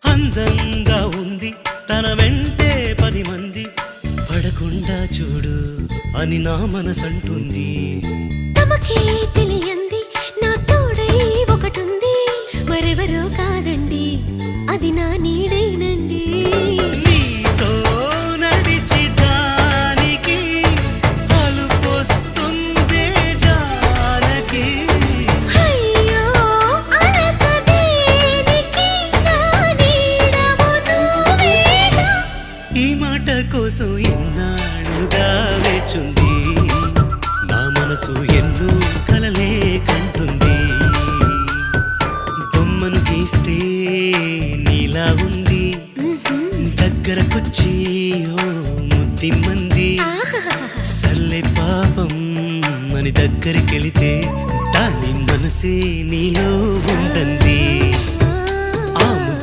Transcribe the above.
అందంగా ఉంది తన వెంటే 10 మంది పడకుండా చూడు అని నా మనసంటుంది. తమకే తెలియంది నా తోడై ఒకటుంది, మరెవరో కాదండి అది నా నీడైనండి. నీతో నడిచి దానికి అలుపొస్తుందే జానకి. అయ్యో అనక దేనికి నా నీడవు నువ్వేగా. ఈ మాట కోసం ఎన్నాళ్ళుగా వేచుంది నా మనసు, ఎన్నో కలలే కంటుంది. బొమ్మను గీస్తే నీలా ఉంది, దగ్గరకొచ్చి ఓ ముద్దిమ్మంది. సల్లే పాపం అని దగ్గరికెళితే దాని మనసే నీలో